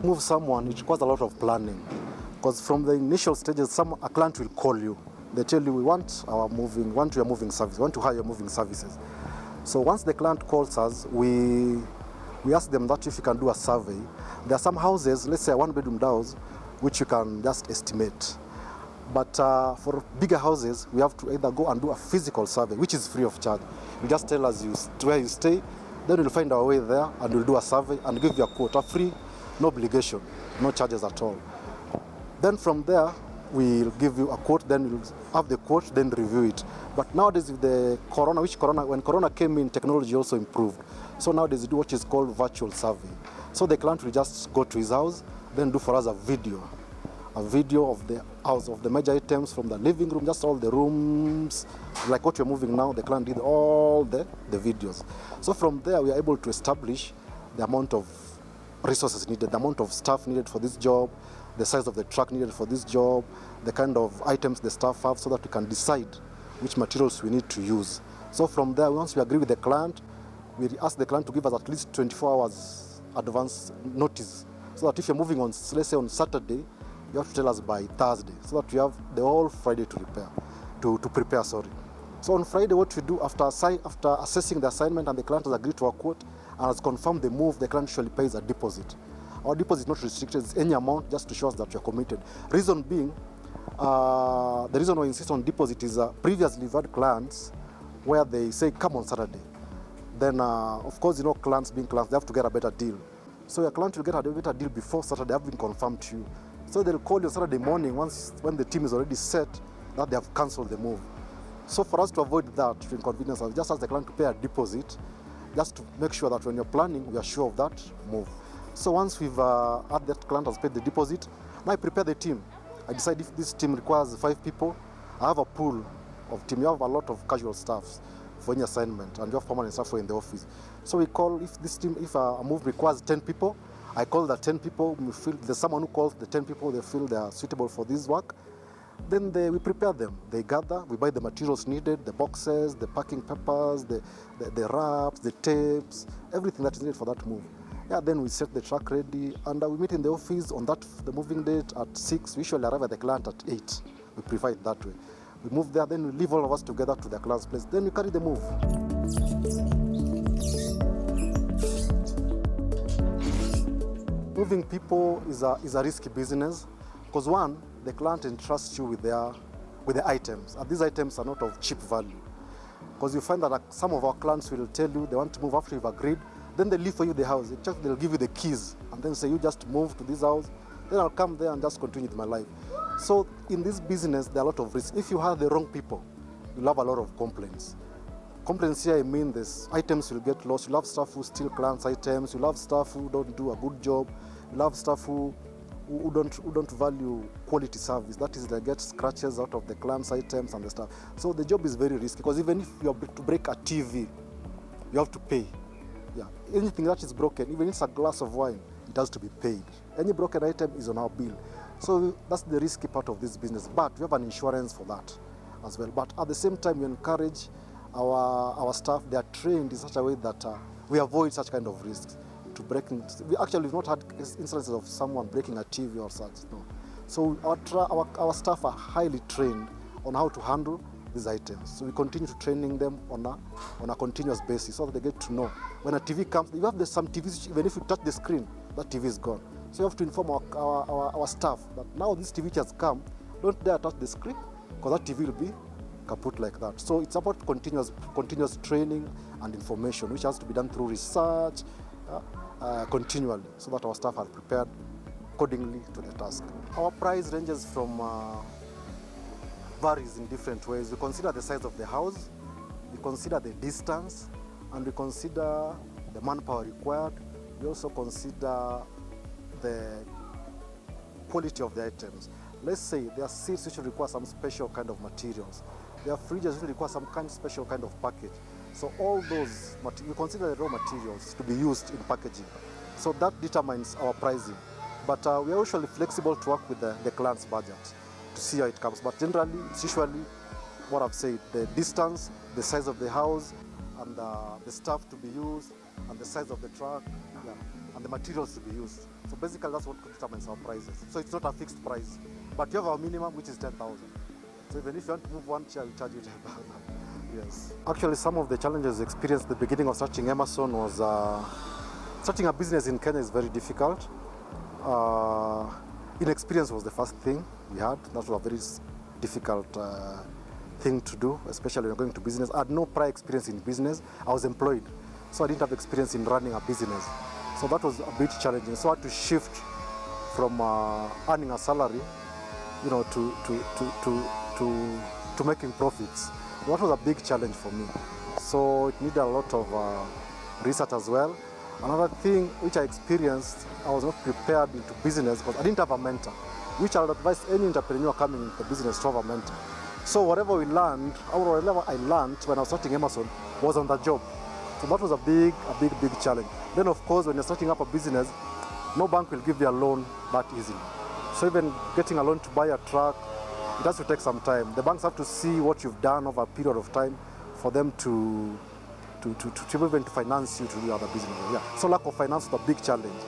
move someone, it requires a lot of planning. Because from the initial stages, a client will call you. They tell you, we want your moving service, we want to hire your moving services. So once the client calls us, we ask them that if you can do a survey. There are some houses, let's say a one-bedroom house, which you can just estimate. But for bigger houses, we have to either go and do a physical survey, which is free of charge. You just tell us where you stay, then we'll find our way there and we'll do a survey and give you a quote, a free, no obligation, no charges at all. Then from there, we'll give you a quote, then we'll have the quote, then review it. But nowadays with the when Corona came in, technology also improved. So nowadays we do what is called virtual survey. So the client will just go to his house, then do for us a video of the house, of the major items from the living room, just all the rooms, like what we're moving now. The client did all the videos. So from there, we are able to establish the amount of resources needed, the amount of staff needed for this job, the size of the truck needed for this job, the kind of items the staff have, so that we can decide which materials we need to use. So from there, once we agree with the client, we ask the client to give us at least 24 hours advance notice, so that if you're moving on, let's say on Saturday, you have to tell us by Thursday, so that we have the whole Friday to prepare. So on Friday, what we do after assessing the assignment and the client has agreed to our quote and has confirmed the move, the client usually pays a deposit. Our deposit is not restricted, it's any amount, just to show us that you're committed. Reason being, the reason why I insist on deposit is previously we've had clients where they say, come on Saturday. Then, of course, clients being clients, they have to get a better deal. So your client will get a better deal before Saturday, have been confirmed to you. So they'll call you Saturday morning when the team is already set that they have cancelled the move. So for us to avoid that, to inconvenience us, just ask the client to pay a deposit, just to make sure that when you're planning, we are sure of that move. So once we've had that client has paid the deposit, now I prepare the team. I decide if this team requires 5 people. I have a pool of team. You have a lot of casual staffs for any assignment, and you have permanent staff in the office. So we call, if a move requires 10 people, I call the 10 people. We feel there's someone who calls the 10 people, they feel they are suitable for this work. Then we prepare them. They gather, we buy the materials needed, the boxes, the packing papers, the wraps, the tapes, everything that is needed for that move. Yeah, then we set the truck ready, and we meet in the office on the moving date at 6. We usually arrive at the client at 8. We prefer it that way. We move there, then we leave all of us together to the client's place. Then we carry the move. Moving people is a risky business because one, the client entrusts you with the items, and these items are not of cheap value. Because you find that some of our clients will tell you they want to move after you've agreed, then they leave for you the house. They'll give you the keys and then say, you just move to this house, then I'll come there and just continue with my life. So in this business, there are a lot of risks. If you have the wrong people, you'll have a lot of complaints. Complaints here, I mean this, items will get lost. You'll have staff who steal clients' items. You'll have staff who don't do a good job. You'll have staff who don't value quality service. That is, they get scratches out of the client's items and the stuff. So the job is very risky, because even if you are to break a TV, you have to pay. Yeah, anything that is broken, even if it's a glass of wine, it has to be paid. Any broken item is on our bill. So that's the risky part of this business. But we have an insurance for that as well. But at the same time, we encourage our staff. They are trained in such a way that we avoid such kind of risks. We've not had instances of someone breaking a TV or such. No. So our staff are highly trained on how to handle these items. So we continue to training them on a continuous basis, so that they get to know when a TV comes. You have some TVs, even if you touch the screen, that TV is gone. So you have to inform our staff that now this TV has come, don't dare touch the screen, because that TV will be kaput like that. So it's about continuous training and information, which has to be done through research continually, so that our staff are prepared accordingly to the task. Our price ranges from varies in different ways. We consider the size of the house, we consider the distance, and we consider the manpower required. We also consider the quality of the items. Let's say there are seats which require some special kind of materials. There are fridges which require some special kind of package. So all those, we consider the raw materials to be used in packaging. So that determines our pricing. But we are usually flexible to work with the client's budget to see how it comes. But generally, it's usually what I've said, the distance, the size of the house, and the staff to be used, and the size of the truck, yeah, and the materials to be used. So basically that's what determines our prices. So it's not a fixed price, but you have a minimum which is 10,000. So even if you want to move one chair, we charge you 10,000. Yes. Actually, some of the challenges experienced at the beginning of starting Emerson was starting a business in Kenya is very difficult. Inexperience was the first thing we had. That was a very difficult thing to do, especially when you're going to business. I had no prior experience in business. I was employed, so I didn't have experience in running a business. So that was a bit challenging. So I had to shift from earning a salary, you know, to making profits. That was a big challenge for me. So it needed a lot of research as well. Another thing which I experienced, I was not prepared into business because I didn't have a mentor, which I would advise any entrepreneur coming into business to have a mentor. So whatever we learned, or whatever I learned when I was starting Emerson was on the job. So that was a big challenge. Then of course, when you're starting up a business, no bank will give you a loan that easily. So even getting a loan to buy a truck, it has to take some time. The banks have to see what you've done over a period of time for them to even to finance you to do other business. Yeah. So lack of finance is a big challenge.